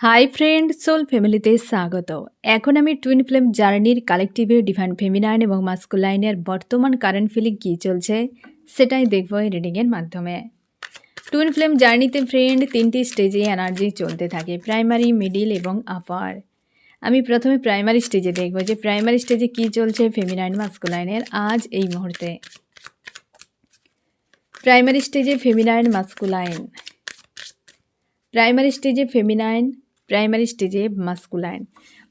Hi friend soul ফ্যামিলিতে স্বাগত। এখন আমি টুইন ফ্লেম জার্নির কালেকটিভে ডিভাইন ফেমিনাইন এবং মাস্কুলাইনের বর্তমান কারেন্ট ফিলিং কী চলছে সেটাই দেখব এই রিডিংয়ের মাধ্যমে। টুইন ফ্লেম জার্নিতে ফ্রেন্ড 3টি স্টেজে এনার্জি চলতে থাকে, প্রাইমারি, মিডিল এবং আপার। আমি প্রথমে প্রাইমারি স্টেজে দেখব যে প্রাইমারি স্টেজে কী চলছে ফেমিনাইন মাস্কুলাইনের আজ এই মুহূর্তে। প্রাইমারি স্টেজে ফেমিনাইন মাস্কুলাইন, প্রাইমারি স্টেজে ফেমিনাইন, প্রাইমারি স্টেজে মাস্কুলাইন।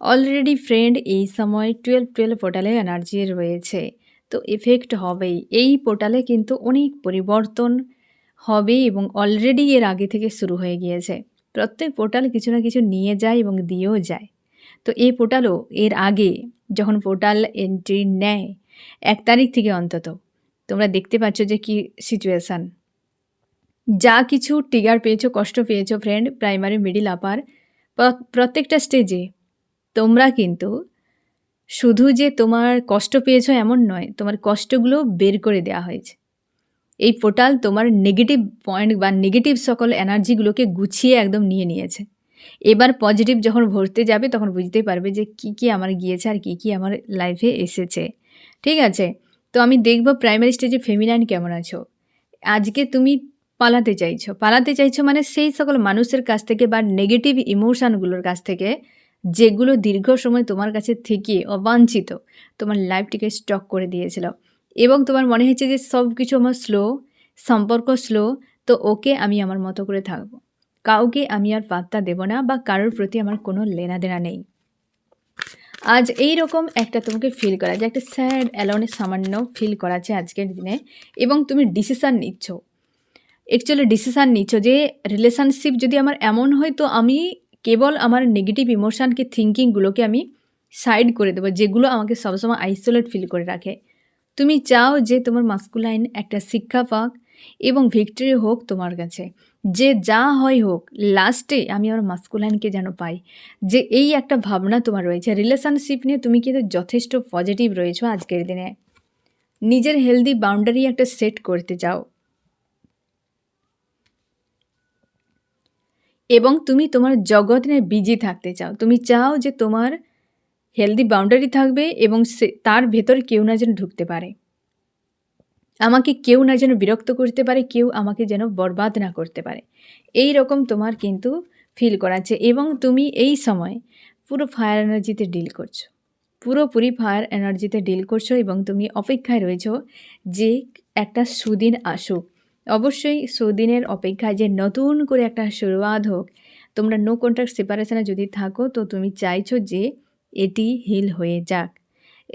অলরেডি ফ্রেন্ড এই সময় 12 পোর্টালে এনার্জি রয়েছে, তো এফেক্ট হবেই। এই পোর্টালে কিন্তু অনেক পরিবর্তন হবে এবং অলরেডি এর আগে থেকে শুরু হয়ে গিয়েছে। প্রত্যেক পোর্টাল কিছু না কিছু নিয়ে যায় এবং দিয়েও যায়। তো এই পোর্টালও এর আগে যখন পোর্টাল এন্ট্রি নেয় 1 তারিখ থেকে অন্তত তোমরা দেখতে পাচ্ছ যে কী সিচুয়েশান, যা কিছু ট্রিগার পেয়েছো, কষ্ট পেয়েছো ফ্রেন্ড, প্রাইমারি, মিডিল, আপার প্রত্যেকটা স্টেজে তোমরা কিন্তু শুধু যে তোমার কষ্ট পেয়েছো এমন নয়, তোমার কষ্টগুলো বের করে দেওয়া হয়েছে। এই পোর্টাল তোমার নেগেটিভ পয়েন্ট বা নেগেটিভ সকল এনার্জিগুলোকে গুছিয়ে একদম নিয়ে নিয়েছে। এবার পজিটিভ যখন ভরতে যাবে তখন বুঝতে পারবে যে কী কী আমার গিয়েছে আর কী কী আমার লাইফে এসেছে। ঠিক আছে, তো আমি দেখব প্রাইমারি স্টেজে ফেমিনাইন কেমন আছো। আজকে তুমি পালাতে চাইছো মানে সেই সকল মানুষের কাছ থেকে বা নেগেটিভ ইমোশানগুলোর কাছ থেকে যেগুলো দীর্ঘ সময় তোমার কাছে থেকে অবাঞ্ছিত তোমার লাইফটিকে স্টক করে দিয়েছিল এবং তোমার মনে হচ্ছে যে সব কিছু আমার স্লো, সম্পর্ক স্লো, তো ওকে আমি আমার মতো করে থাকবো, কাউকে আমি আর পাত্তা দেব না বা কারোর প্রতি আমার কোনো লেনাদেনা নেই। আজ এই রকম একটা তোমাকে ফিল করা যে একটা স্যাড অ্যালোনে সামান্য ফিল করাচ্ছে আজকের দিনে এবং তুমি ডিসিশান নিচ্ছ, অ্যাকচুয়ালি ডিসিশান নিচ্ছ যে রিলেশনশিপ যদি আমার এমন হয় তো আমি কেবল আমার নেগেটিভ ইমোশানকে, থিঙ্কিংগুলোকে আমি সাইড করে দেবো, যেগুলো আমাকে সবসময় আইসোলেট ফিল করে রাখে। তুমি চাও যে তোমার মাস্কুলাইন একটা শিক্ষা পাক এবং ভিক্টরি হোক তোমার কাছে, যে যা হয় হোক লাস্টে আমি আমার মাস্কুলাইনকে যেন পাই, যে এই একটা ভাবনা তোমার রয়েছে। রিলেশনশিপ নিয়ে তুমি কিন্তু যথেষ্ট পজিটিভ রয়েছো আজকের দিনে। নিজের হেলদি বাউন্ডারি একটা সেট করতে চাও এবং তুমি তোমার জগৎ নিয়ে বিজি থাকতে চাও। তুমি চাও যে তোমার হেলদি বাউন্ডারি থাকবে এবং তার ভেতর কেউ না যেন ঢুকতে পারে, আমাকে কেউ না যেন বিরক্ত করতে পারে, কেউ আমাকে যেন বরবাদ না করতে পারে। এই রকম তোমার কিন্তু ফিল করাচ্ছে এবং তুমি এই সময় পুরো ফায়ার এনার্জিতে ডিল করছো, পুরোপুরি ফায়ার এনার্জিতে ডিল করছো এবং তুমি অপেক্ষায় রয়েছো যে একটা সুদিন আসুক। অবশ্যই সুদিনের অপেক্ষায় যে নতুন করে একটা শুরুয়াত হোক। তোমরা নো কন্ট্রাক্ট সেপারেশনে যদি থাকো তো তুমি চাইছো যে এটি হিল হয়ে যাক,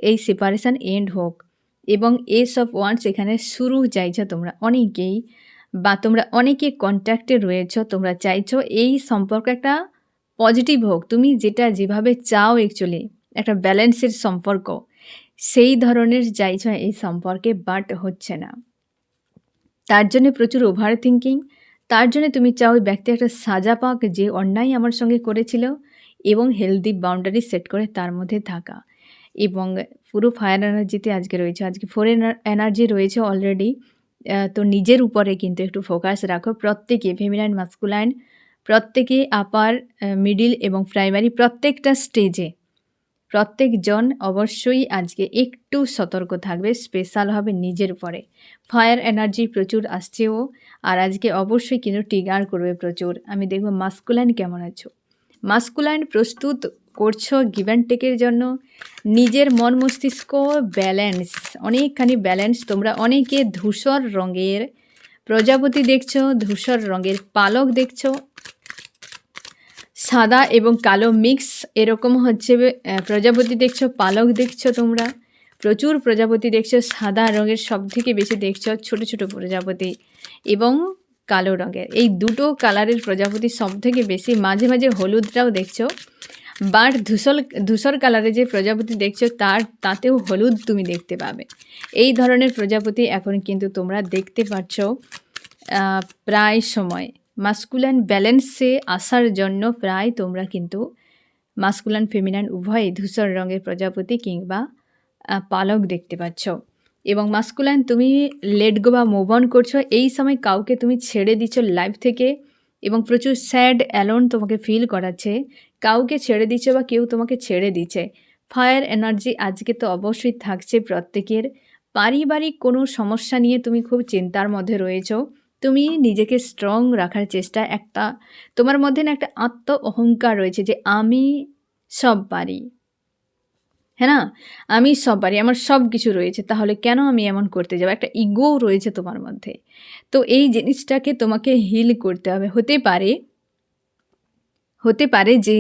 এই সেপারেশন এন্ড হোক এবং এসব ওয়ান্স এখানে শুরু চাইছো তোমরা অনেকেই, বা তোমরা অনেকে কন্ট্যাক্টে রয়েছো, তোমরা চাইছো এই সম্পর্ক একটা পজিটিভ হোক। তুমি যেটা যেভাবে চাও অ্যাকচুয়ালি একটা ব্যালেন্সের সম্পর্ক, সেই ধরনের চাইছো এই সম্পর্কে, বাট হচ্ছে না। তার জন্যে প্রচুর ওভার থিঙ্কিং, তার জন্যে তুমি চাও ওই ব্যক্তি একটা সাজা পাক যে অন্যায় আমার সঙ্গে করেছিল এবং হেলদি বাউন্ডারি সেট করে তার মধ্যে থাকা এবং পুরো ফায়ার এনার্জিতে আজকে রয়েছে। আজকে 4 এনার্জি রয়েছে অলরেডি। তো নিজের উপরে কিন্তু একটু ফোকাস রাখো প্রত্যেকে, ফেমিনাইন, মাস্কুলাইন প্রত্যেকে, আপার, মিডিল এবং প্রাইমারি প্রত্যেকটা স্টেজে প্রত্যেকজন অবশ্যই আজকে একটু সতর্ক থাকবে, স্পেশাল হবে নিজের উপরে। ফায়ার এনার্জি প্রচুর আসছেও আর আজকে অবশ্যই কিন্তু ট্রিগার করবে প্রচুর। আমি দেখব মাস্কুলাইন কেমন আছো। মাস্কুলাইন প্রস্তুত করছো গিভ অ্যান্ড টেকের জন্য, নিজের মন মস্তিষ্ক ব্যালেন্স, অনেকখানি ব্যালেন্স। তোমরা অনেকে ধূসর রঙের প্রজাপতি দেখছো, ধূসর রঙের পালক দেখছো, সাদা এবং কালো মিক্স এরকম হচ্ছে প্রজাপতি দেখছো, পালক দেখছো, তোমরা প্রচুর প্রজাপতি দেখছো। সাদা রঙের সবথেকে বেশি দেখছো ছোট ছোট প্রজাপতি এবং কালো রঙের, এই দুটো কালারের প্রজাপতি সবথেকে বেশি। মাঝে মাঝে হলুদটাও দেখছো, বাট ধূসর কালারে যে প্রজাপতি দেখছো তাতেও হলুদ তুমি দেখতে পাবে। এই ধরনের প্রজাপতি এখন কিন্তু তোমরা দেখতে পাচ্ছ প্রায় সময়। মাস্কুলাইন ব্যালেন্সে আসার জন্য প্রায় তোমরা কিন্তু মাস্কুলাইন ফেমিনাইন উভয়ই ধূসর রঙের প্রজাপতি কিংবা পালক দেখতে পাচ্ছ এবং মাস্কুলাইন তুমি লেট গো বা মুভ অন করছো। এই সময় কাউকে তুমি ছেড়ে দিচ্ছ লাইফ থেকে এবং প্রচুর স্যাড অ্যালোন তোমাকে ফিল করাচ্ছে। কাউকে ছেড়ে দিচ্ছে বা কেউ তোমাকে ছেড়ে দিচ্ছে। ফায়ার এনার্জি আজকে তো অবশ্যই থাকছে প্রত্যেকের। পারিবারিক কোনো সমস্যা নিয়ে তুমি খুব চিন্তার মধ্যে রয়েছো। তুমি নিজেকে স্ট্রং রাখার চেষ্টা তোমার মধ্যে না একটা আত্ম অহংকার রয়েছে যে আমি সব পারি। হ্যাঁ না? আমি সব পারি। আমার সব কিছু রয়েছে। তাহলে কেন আমি এমন করতে যাব? একটা ইগো রয়েছে তোমার মধ্যে। তো এই জিনিসটাকে তোমাকে হিল করতে হবে। হতে পারে যে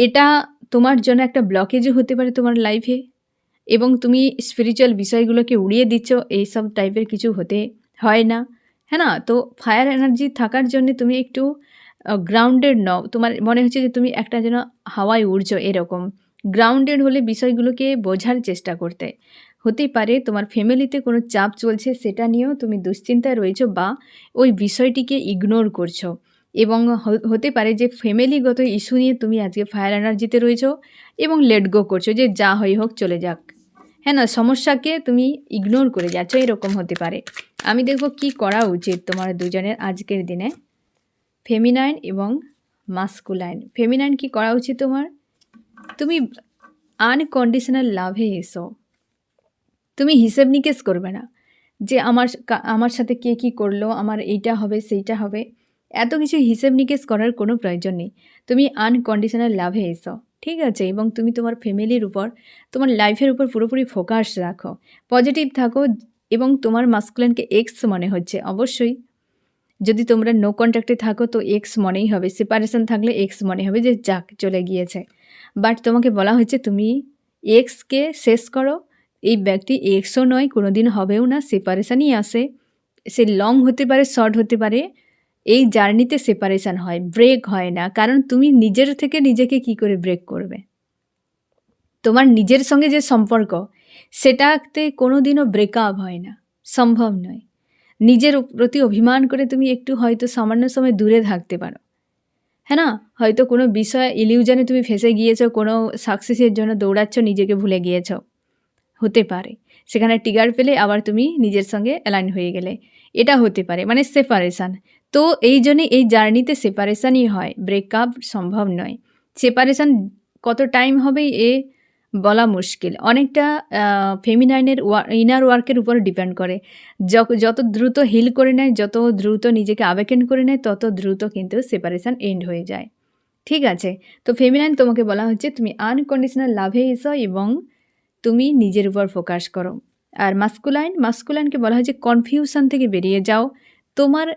এটা তোমার জন্য একটা ব্লকেজও হতে পারে তোমার লাইফে এবং তুমি স্পিরিচুয়াল বিষয়গুলোকে উড়িয়ে দিচ্ছ। এইসব টাইপের কিছু হতে হয় না। হ্যাঁ না? তো ফায়ার এনার্জি থাকার জন্যে তুমি একটু গ্রাউন্ডেড নও। তোমার মনে হচ্ছে যে তুমি একটা যেন হাওয়ায় উড়ছো এরকম। গ্রাউন্ডেড হলে বিষয়গুলোকে বোঝার চেষ্টা করতে। হতে পারে তোমার ফ্যামিলিতে কোনো চাপ চলছে সেটা নিয়েও তুমি দুশ্চিন্তায় রয়েছো বা ওই বিষয়টিকে ইগনোর করছো এবং হতে পারে যে ফ্যামিলিগত ইস্যু নিয়ে তুমি আজকে ফায়ার এনার্জিতে রয়েছো এবং লেট গো করছো যে যা হয় হোক চলে যাক। হ্যাঁ না? সমস্যাকে তুমি ইগনোর করে যাচ্ছ এরকম হতে পারে। আমি দেখব কি করা উচিত তোমার দুজনের আজকের দিনে। ফেমিনাইন এবং মাস্কুলাইন। ফেমিনাইন কি করা উচিত তোমার? তুমি আনকন্ডিশনাল লাভে এসো। তুমি হিসেব নিকেশ করবে না যে আমার সাথে কে কী করলো, আমার এইটা হবে সেইটা হবে। এত কিছু হিসেব নিকেশ করার কোনো প্রয়োজন নেই। তুমি আনকন্ডিশনাল লাভে এসো। ঠিক আছে? এবং তুমি তোমার ফ্যামিলির উপর, তোমার লাইফের উপর পুরোপুরি ফোকাস রাখো। পজিটিভ থাকো এবং তোমার মাস্কুলাইনকে এক্স মনে হচ্ছে। অবশ্যই যদি তোমরা নো কন্ট্যাক্টে থাকো তো এক্স মনেই হবে। সেপারেশন থাকলে এক্স মনে হবে যে যাক চলে গিয়েছে। বাট তোমাকে বলা হচ্ছে তুমি এক্সকে শেষ করো। এই ব্যক্তি এক্সও নয়, কোনোদিন হবেও না। সেপারেশনই আসে। সে লং হতে পারে, শর্ট হতে পারে। এই জার্নিতে সেপারেশন হয়, ব্রেক হয় না। কারণ তুমি নিজের থেকে নিজেকে কি করে ব্রেক করবে? তোমার নিজের সঙ্গে যে সম্পর্ক সেটাতে কোনোদিনও ব্রেকআপ হয় না, সম্ভব নয়। নিজের প্রতি অভিমান করে তুমি একটু হয়তো সামান্য সময় দূরে থাকতে পারো। হ্যাঁ না? হয়তো কোনো বিষয় ইলিউশনে তুমি ফেঁসে গিয়েছো, কোনো সাকসেসের জন্য দৌড়াচ্ছ, নিজেকে ভুলে গিয়েছো। হতে পারে। সেখানে ট্রিগার পেলে আবার তুমি নিজের সঙ্গে অ্যালাইন হয়ে গেলে। এটা হতে পারে। মানে সেপারেশন। তো এই জন্যে এই জার্নিতে সেপারেশনই হয়। ব্রেকআপ সম্ভব নয়। সেপারেশন কত টাইম হবে বলা মুশকিল। অনেকটা ফেমিনাইনের ইনার ওয়ার্কের উপর ডিপেন্ড করে। যত দ্রুত হিল করে নেয়, যত দ্রুত নিজেকে আওয়েকেন করে নেয়, তত দ্রুত কিন্তু সেপারেশন এন্ড হয়ে যায়। ঠিক আছে? তো ফেমিনাইন তোমাকে বলা হচ্ছে তুমি আনকন্ডিশনাল লাভে এসো এবং তুমি নিজের উপর ফোকাস করো। আর মাস্কুলাইনকে বলা হয় যে কনফিউশন থেকে বেরিয়ে যাও। তোমার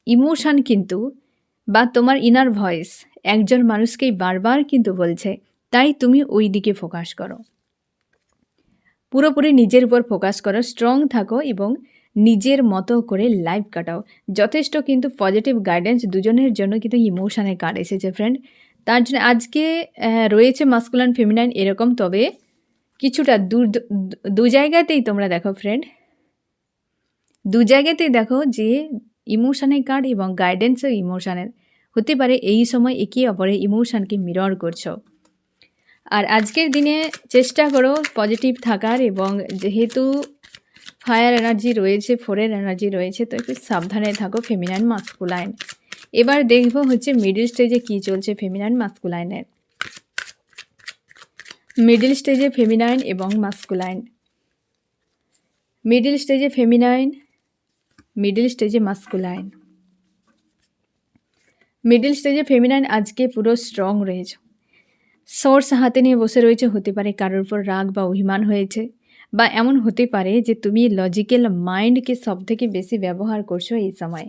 ইমোশন কিন্তু বা তোমার ইনার ভয়েস একজন মানুষকেই বারবার কিন্তু বলছে। তাই তুমি ওই দিকে ফোকাস করো। পুরোপুরি নিজের উপর ফোকাস করো, স্ট্রং থাকো এবং নিজের মতো করে লাইফ কাটাও। যথেষ্ট কিন্তু পজিটিভ গাইডেন্স দুজনের জন্য কিন্তু ইমোশনের কার্ড এসেছে ফ্রেন্ড। তার জন্য আজকে রয়েছে মাস্কুলাইন ফেমিনাইন এরকম, তবে কিছুটা দু জায়গাতেই তোমরা দেখো ফ্রেন্ড, দু জায়গাতেই দেখো যে ইমোশনের কার্ড এবং গাইডেন্সও ইমোশনের হতে পারে। এই সময় একে অপরের ইমোশনকে মিরর করছো। আর আজকের দিনে চেষ্টা করো পজিটিভ থাকার এবং যেহেতু ফায়ার এনার্জি রয়েছে, ফোরের এনার্জি রয়েছে, তো একটু সাবধানে থাকো ফেমিনাইন মাস্কুলাইন। এবার দেখবো হচ্ছে মিডল স্টেজে কী চলছে ফেমিনাইন মাস্কুলাইনের। মিডল স্টেজে ফেমিনাইন এবং মাস্কুলাইন। মিডল স্টেজে ফেমিনাইন, মিডল স্টেজে মাস্কুলাইন। মিডল স্টেজে ফেমিনাইন আজকে পুরো স্ট্রং রয়েছে। সোর্স হাতে নিয়ে বসে রয়েছে। হতে পারে কারোর উপর রাগ বা অভিমান হয়েছে, বা এমন হতে পারে যে তুমি লজিক্যাল মাইন্ডকে সবথেকে বেশি ব্যবহার করছো এই সময়।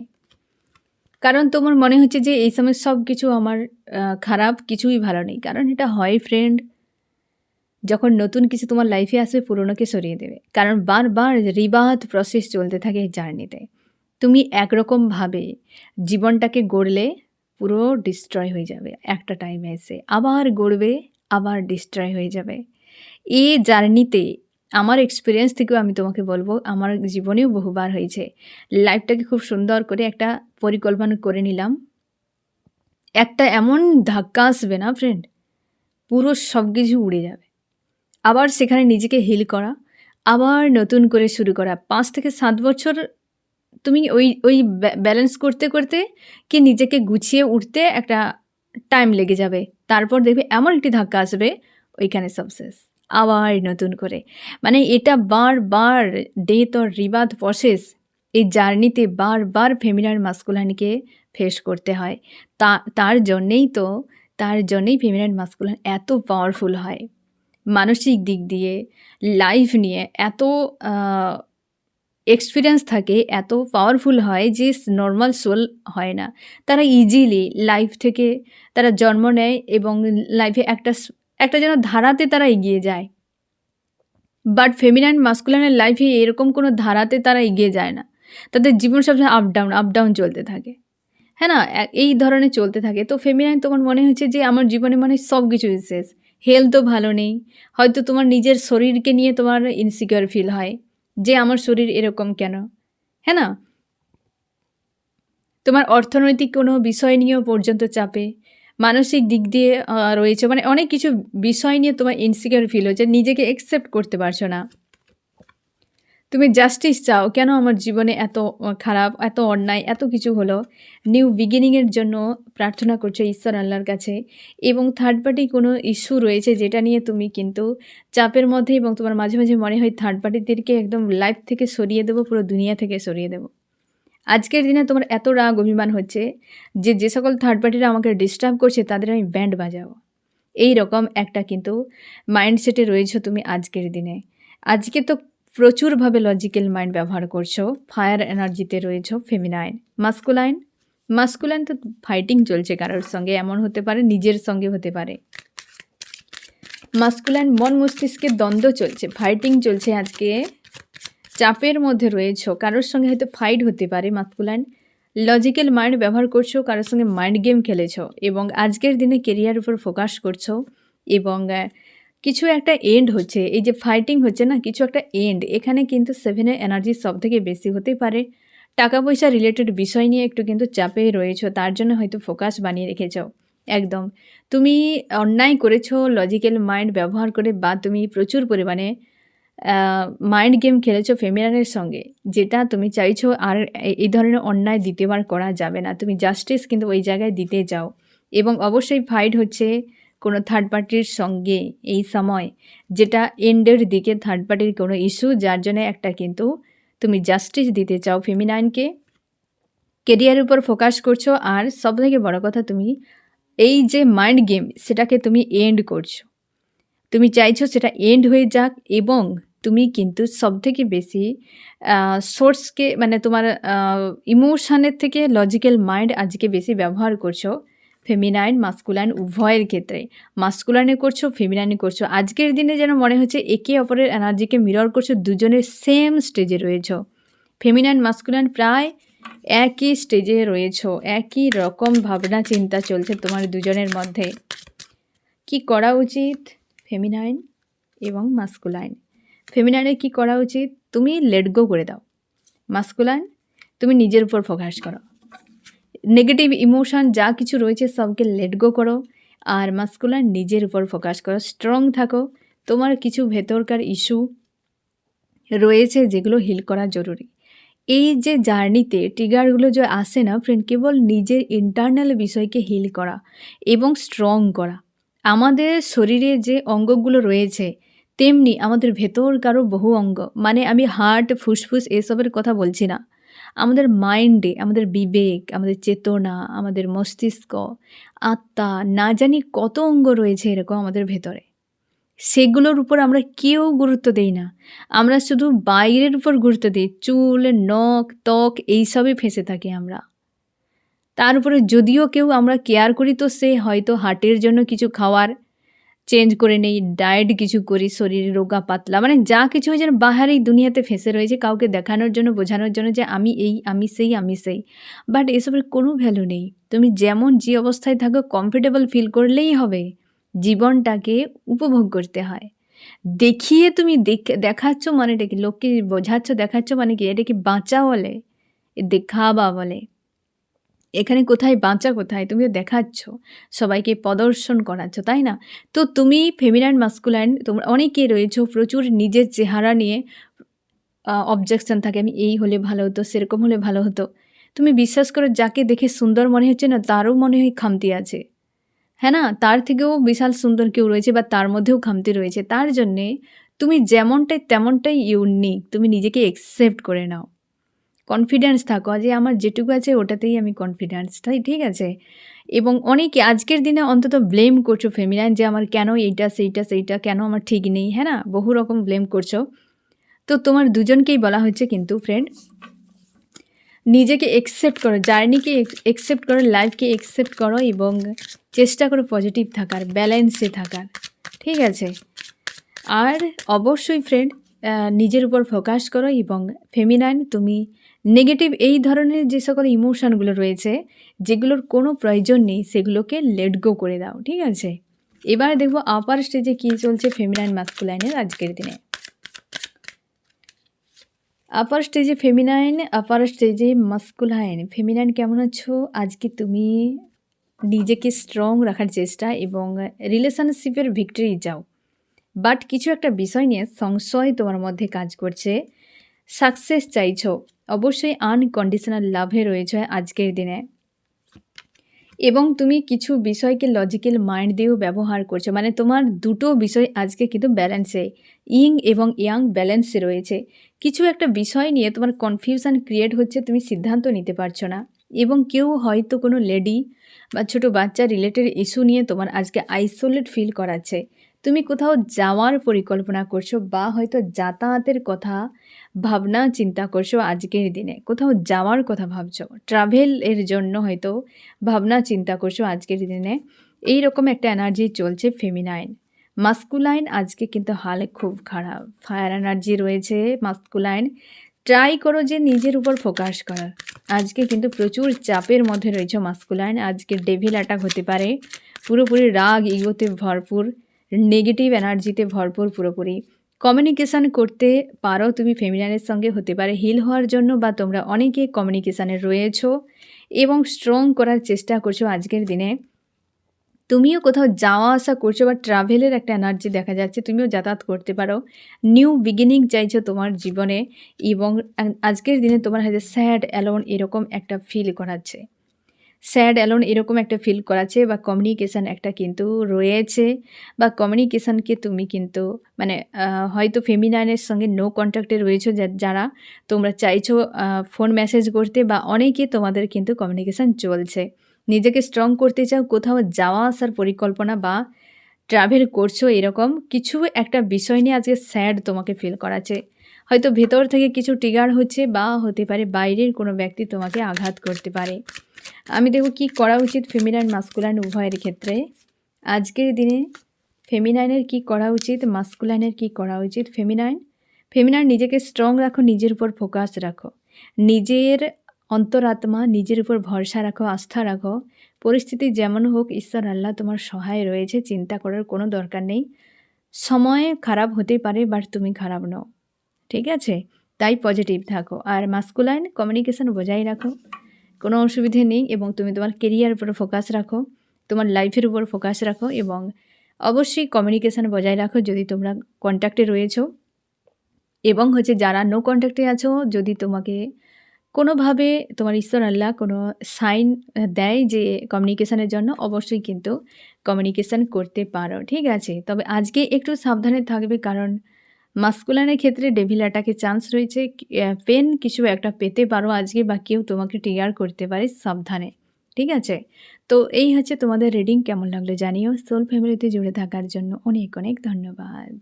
কারণ তোমার মনে হচ্ছে যে এই সময় সব কিছু আমার খারাপ, কিছুই ভালো নেই। কারণ এটা হয় ফ্রেন্ড, যখন নতুন কিছু তোমার লাইফে আসবে পুরনোকে সরিয়ে দেবে। কারণ বারবার রিবাথ প্রসেস চলতে থাকে এই জার্নিতে। তুমি একরকমভাবে জীবনটাকে গড়লে পুরো ডিস্ট্রয় হয়ে যাবে একটা টাইমে এসে। আবার গড়বে, আবার ডিস্ট্রয় হয়ে যাবে। এই জার্নিতে আমার এক্সপিরিয়েন্স থেকেও আমি তোমাকে বলবো, আমার জীবনেও বহুবার হয়েছে। লাইফটাকে খুব সুন্দর করে একটা পরিকল্পনা করে নিলাম। একটা এমন ধাক্কা আসবে না ফ্রেন্ড, পুরো সব কিছু উড়ে যাবে। আবার সেখানে নিজেকে হিল করা, আবার নতুন করে শুরু করা। 5 থেকে 7 বছর তুমি ওই ব্যালেন্স করতে, করতে কি নিজেকে গুছিয়ে উঠতে একটা টাইম লেগে যাবে। তারপর দেখবে এমন একটি ধাক্কা আসবে, ওইখানে সব শেষ। আবার নতুন করে। মানে এটা বারবার ডেথ অর রিবার্থ প্রসেস, এই জার্নিতে বারবার ফেমিনাইন মাস্কুলাইনকে ফেস করতে হয়। তার জন্যেই ফেমিনাইন মাস্কুলাইন এত পাওয়ারফুল হয়। মানসিক দিক দিয়ে, লাইফ নিয়ে এত আ এক্সপেরিয়েন্স থাকে, এত পাওয়ারফুল হয় যে নরমাল সোল হয় না। তারা ইজিলি লাইফ থেকে তারা জন্ম নেয় এবং লাইফে একটা যেন ধারাতে তারা এগিয়ে যায়। বাট ফেমিনাইন মাস্কুলাইনের লাইফে এরকম কোনো ধারাতে তারা এগিয়ে যায় না। তাদের জীবন সবসময় আপ ডাউন চলতে থাকে। হ্যাঁ না? এই ধরনের চলতে থাকে। তো ফেমিনাইন তোমার মনে হচ্ছে যে আমার জীবনে মনে হয় সব কিছুই শেষ। হেলথও ভালো নেই। হয়তো তোমার নিজের শরীরকে নিয়ে তোমার ইনসিকিউর ফিল হয় যে আমার শরীর এরকম কেন? হ্যাঁ না? তোমার অর্থনৈতিক কোনো বিষয় নিয়েও পর্যন্ত চাপে। মানসিক দিক দিয়ে রয়েছে। মানে অনেক কিছু বিষয় নিয়ে তোমার ইনসিকিউর ফিল হচ্ছে। নিজেকে অ্যাকসেপ্ট করতে পারছো না। তুমি জাস্টিস চাও, কেন আমার জীবনে এত খারাপ, এত অন্যায়, এত কিছু হলো। নিউ বিগিনিংয়ের জন্য প্রার্থনা করছো ঈশ্বর আল্লাহর কাছে এবং থার্ড পার্টি কোনো ইস্যু রয়েছে যেটা নিয়ে তুমি কিন্তু চাপের মধ্যে এবং তোমার মাঝে, মাঝে মনে হয় থার্ড পার্টিদেরকে একদম লাইফ থেকে সরিয়ে দেবো, পুরো দুনিয়া থেকে সরিয়ে দেবো। আজকের দিনে তোমার এত রাগ অভিমান হচ্ছে যে সকল থার্ড পার্টিরা আমাকে ডিস্টার্ব করছে তাদের আমি ব্যান্ড বাজাবো। এই রকম একটা কিন্তু মাইন্ডসেটে রয়েছো তুমি আজকের দিনে। আজকে তো প্রচুরভাবে লজিক্যাল মাইন্ড ব্যবহার করছো। ফায়ার এনার্জিতে রয়েছো ফেমিনাইন। মাস্কুলাইন তো ফাইটিং চলছে কারোর সঙ্গে, এমন হতে পারে নিজের সঙ্গে হতে পারে। মাস্কুলাইন মন মস্তিষ্কের দ্বন্দ্ব চলছে, ফাইটিং চলছে আজকে। চাপের মধ্যে রয়েছো, কারোর সঙ্গে হয়তো ফাইট হতে পারে। মাস্কুলাইন লজিক্যাল মাইন্ড ব্যবহার করছো, কারোর সঙ্গে মাইন্ড গেম খেলেছো এবং আজকের দিনে কেরিয়ার উপর ফোকাস করছো এবং কিছু একটা এন্ড হচ্ছে। এই যে ফাইটিং হচ্ছে না, কিছু একটা এন্ড। এখানে কিন্তু সেভেনের এনার্জি সবথেকে বেশি হতে পারে। টাকা পয়সা রিলেটেড বিষয় নিয়ে একটু কিন্তু চাপে রয়েছো, তার জন্য হয়তো ফোকাস বানিয়ে রেখেছো। একদম তুমি অন্যায় করেছো লজিক্যাল মাইন্ড ব্যবহার করে, বা তুমি প্রচুর পরিমাণে মাইন্ড গেম খেলেছো ফেমিনাইনের সঙ্গে, যেটা তুমি চাইছো আর এই ধরনের অন্যায় দ্বিতীয়বার করা যাবে না। তুমি জাস্টিস কিন্তু ওই জায়গায় দিতে যাও এবং অবশ্যই ফাইট হচ্ছে কোনো থার্ড পার্টির সঙ্গে এই সময়, যেটা এন্ডের দিকে থার্ড পার্টির কোনো ইস্যু, যার জন্য একটা কিন্তু তুমি জাস্টিস দিতে চাও ফেমিনাইনকে। কেরিয়ারের উপর ফোকাস করছো আর সবথেকে বড় কথা, তুমি এই যে মাইন্ড গেম সেটাকে তুমি এন্ড করছো। তুমি চাইছো সেটা এন্ড হয়ে যাক এবং তুমি কিন্তু সবথেকে বেশি সোর্সকে, মানে তোমার ইমোশনের থেকে লজিক্যাল মাইন্ড আজকে বেশি ব্যবহার করছো ফেমিনাইন মাস্কুলাইন উভয়ের ক্ষেত্রে। মাস্কুলাইনে করছো, ফেমিনাইনে করছো। আজকের দিনে যেন মনে হচ্ছে একে অপরের এনার্জিকে মিরর করছো, দুজনের সেম স্টেজে রয়েছো। ফেমিনাইন মাস্কুলাইন প্রায় একই স্টেজে রয়েছো, একই রকম ভাবনা চিন্তা চলছে তোমার দুজনের মধ্যে। কি করা উচিত ফেমিনাইন এবং মাস্কুলাইন? ফেমিনাইনের কি করা উচিত? তুমি লেট গো করে দাও। মাস্কুলাইন তুমি নিজের উপর ফোকাস করো। নেগেটিভ ইমোশন যা কিছু রয়েছে সবকে লেট গো করো। আর মাস্কুলাইন নিজের উপর ফোকাস করো, স্ট্রং থাকো। তোমার কিছু ভেতরকার ইস্যু রয়েছে যেগুলো হিল করা জরুরি। এই যে জার্নিতে ট্রিগারগুলো যে আসে না ফ্রেন্ড, কেবল নিজের ইন্টারনাল বিষয়কে হিল করা এবং স্ট্রং করা। আমাদের শরীরে যে অঙ্গগুলো রয়েছে তেমনি আমাদের ভেতরকারও বহু অঙ্গ, মানে আমি হার্ট, ফুসফুস এসবের কথা বলছি না। আমাদের মাইন্ডে, আমাদের বিবেক, আমাদের চেতনা, আমাদের মস্তিষ্ক, আত্মা, না জানি কত অঙ্গ রয়েছে এরকম আমাদের ভেতরে। সেগুলোর উপর আমরা কেউ গুরুত্ব দেই না। আমরা শুধু বাইরের উপর গুরুত্ব দিই। চুল, নখ, ত্বক এইসবে ফেঁসে থাকি আমরা। তার উপরে যদিও কেউ আমরা কেয়ার করি তো সে হয়তো হার্টের জন্য কিছু খাওয়ার চেঞ্জ করে নেই, ডায়েট কিছু করি, শরীর রোগা পাতলা, মানে যা কিছু হয় যেন বাহারি দুনিয়াতে ফেঁসে রয়েছে, কাউকে দেখানোর জন্য, বোঝানোর জন্য যে আমি এই, আমি সেই। বাট এসবের কোনো ভ্যালু নেই। তুমি যেমন যে অবস্থায় থাকো কমফোর্টেবল ফিল করলেই হবে। জীবনটাকে উপভোগ করতে হয়। দেখিয়ে তুমি দেখাচ্ছ মানেটা কি? লোককে বোঝাচ্ছ, দেখাচ্ছ মানে কি? এটা কি বাঁচা বলে? দেখাবা বলে। এখানে কোথায় বাঁচা কোথায়? তুমি তো দেখাচ্ছ, সবাইকে প্রদর্শন করাচ্ছ, তাই না? তো তুমি ফেমিনাইন মাস্কুলাইন তোমরা অনেকেই রয়েছো প্রচুর নিজের চেহারা নিয়ে অবজেকশন থাকে, আমি এই হলে ভালো হতো, সেরকম হলে ভালো হতো। তুমি বিশ্বাস করো যাকে দেখে সুন্দর মনে হচ্ছে না তারও মনে হয় খামতি আছে। হ্যাঁ না? তার থেকেও বিশাল সুন্দর কেউ রয়েছে বা তার মধ্যেও খামতি রয়েছে। তার জন্যে তুমি যেমনটাই তেমনটাই ইউনিক। তুমি নিজেকে একসেপ্ট করে নাও। কনফিডেন্স থাকো যে আমার যেটুকু আছে ওটাতেই আমি কনফিডেন্স তাই ঠিক আছে? এবং অনেকে আজকের দিনে অন্তত ব্লেম করছো ফেমিনাইন যে আমার কেন এইটা, সেইটা, সেইটা কেন আমার ঠিক নেই, হ্যাঁ না? বহু রকম ব্লেম করছো। তো তোমার দুজনকেই বলা হচ্ছে কিন্তু ফ্রেন্ড, নিজেকে একসেপ্ট করো, জার্নিকে একসেপ্ট করো, লাইফকে একসেপ্ট করো এবং চেষ্টা করো পজিটিভ থাকার, ব্যালেন্সে থাকার। ঠিক আছে? আর অবশ্যই ফ্রেন্ড নিজের উপর ফোকাস করো এবং ফেমিনাইন তুমি নেগেটিভ এই ধরনের যে সকল ইমোশনগুলো রয়েছে, যেগুলোর কোনো প্রয়োজন নেই সেগুলোকে লেট গো করে দাও। ঠিক আছে? এবার দেখবো আপার স্টেজে কী চলছে ফেমিনাইন মাস্কুলাইনের আজকের দিনে। আপার স্টেজে ফেমিনাইন, আপার স্টেজে মাস্কুলাইন। ফেমিনাইন কেমন আছো? আজকে তুমি নিজেকে স্ট্রং রাখার চেষ্টা এবং রিলেশনশিপের ভিক্টরি চাও। বাট কিছু একটা বিষয় নিয়ে সংশয় তোমার মধ্যে কাজ করছে। সাকসেস চাইছো। অবশ্যই আনকন্ডিশনাল লাভে রয়েছে আজকের দিনে। এবং তুমি কিছু বিষয়কে লজিক্যাল মাইন্ড দিয়েও ব্যবহার করছো। মানে তোমার দুটো বিষয় আজকে কিন্তু ব্যালেন্সে, ইং এবং ইয়াং ব্যালেন্সে রয়েছে। কিছু একটা বিষয় নিয়ে তোমার কনফিউশন ক্রিয়েট হচ্ছে, তুমি সিদ্ধান্ত নিতে পারছো না। এবং কেউ হয়তো কোনো লেডি বা ছোট বাচ্চা রিলেটেড ইস্যু নিয়ে তোমার আজকে আইসোলেট ফিল করাচ্ছে। তুমি কোথাও যাওয়ার পরিকল্পনা করছো বা হয়তো যাতায়াতের কথা ভাবনা চিন্তা করছো আজকের দিনে। কোথাও যাওয়ার কথা ভাবছো। ট্রাভেল এর জন্য হয়তো ভাবনা চিন্তা করছো আজকের দিনে। এই রকম একটা এনার্জি চলছে ফেমিনাইন। মাস্কুলাইন আজকে কিন্তু হাল খুব খারাপ। ফায়ার এনার্জি রয়েছে মাস্কুলাইন। ট্রাই করো যে নিজের উপর ফোকাস করার। আজকে কিন্তু প্রচুর চাপের মধ্যে রয়েছে মাস্কুলাইন। আজকে ডেভিল অ্যাটাক হতে পারে। পুরোপুরি রাগ, ইগোতে ভরপুর, নেগেটিভ এনার্জিতে ভরপুর পুরোপুরি। কমিউনিকেশান করতে পারো তুমি ফেমিনাইনের সঙ্গে, হতে পারে হিল হওয়ার জন্য বা তোমরা অনেকে কমিউনিকেশানে রয়েছো এবং স্ট্রং করার চেষ্টা করছো আজকের দিনে। তুমিও কোথাও যাওয়া আসা করছো বা ট্রাভেলের একটা এনার্জি দেখা যাচ্ছে, তুমিও যাতায়াত করতে পারো। নিউ বিগিনিং চাইছো তোমার জীবনে এবং আজকের দিনে তোমার হয়তো স্যাড অ্যালোন এরকম একটা ফিল করাচ্ছে। স্যাড অ্যালোন এরকম একটা ফিল করাচ্ছে বা কমিউনিকেশান একটা কিন্তু রয়েছে বা কমিউনিকেশানকে তুমি কিন্তু মানে হয়তো ফেমিনাইনের সঙ্গে নো কন্ট্যাক্টে রয়েছো যারা তোমরা চাইছো ফোন মেসেজ করতে বা অনেকে তোমাদের কিন্তু কমিউনিকেশান চলছে। নিজেকে স্ট্রং করতে চাও, কোথাও যাওয়া আসার পরিকল্পনা বা ট্রাভেল করছো, এরকম কিছু একটা বিষয় নিয়ে আজকে স্যাড তোমাকে ফিল করাচ্ছে। হয়তো ভেতর থেকে কিছু ট্রিগার হচ্ছে বা হতে পারে বাইরের কোনো ব্যক্তি তোমাকে আঘাত করতে পারে। আমি দেখব কি করা উচিত ফেমিনাইন মাস্কুলাইন উভয়ের ক্ষেত্রে। আজকের দিনে ফেমিনাইনের কি করা উচিত, মাস্কুলাইনের কি করা উচিত। ফেমিনাইন নিজেকে স্ট্রং রাখো, নিজের উপর ফোকাস রাখো, নিজের অন্তরাত্মা, নিজের উপর ভরসা রাখো, আস্থা রাখো। পরিস্থিতি যেমন হোক ঈশ্বর আল্লাহ তোমার সহায় রয়েছে, চিন্তা করার কোনো দরকার নেই। সময় খারাপ হতে পারে বাট তুমি খারাপ নও। ঠিক আছে? তাই পজিটিভ থাকো। আর মাস্কুলাইন কমিউনিকেশন বজায় রাখো, কোনো অসুবিধে নেই এবং তুমি তোমার কেরিয়ার উপর ফোকাস রাখো, তোমার লাইফের উপর ফোকাস রাখো এবং অবশ্যই কমিউনিকেশান বজায় রাখো যদি তোমরা কন্ট্যাক্টে রয়েছো। এবং হচ্ছে যারা নো কন্ট্যাক্টে আছো, যদি তোমাকে কোনোভাবে তোমার ঈশ্বর আল্লাহ কোনো সাইন দেয় যে কমিউনিকেশানের জন্য, অবশ্যই কিন্তু কমিউনিকেশান করতে পারো। ঠিক আছে? তবে আজকে একটু সাবধানে থাকবে, কারণ মাস্কুলাইনের ক্ষেত্রে ডেভিল অ্যাটাকের চান্স রয়েছে। পেন কিছু একটা পেতে পারো আজকে বা কেউ তোমাকে ট্রিগার করতে পারে, সাবধানে। ঠিক আছে? তো এই হচ্ছে তোমাদের রিডিং। কেমন লাগলো জানিও। সোল ফ্যামিলিতে জুড়ে থাকার জন্য অনেক অনেক ধন্যবাদ।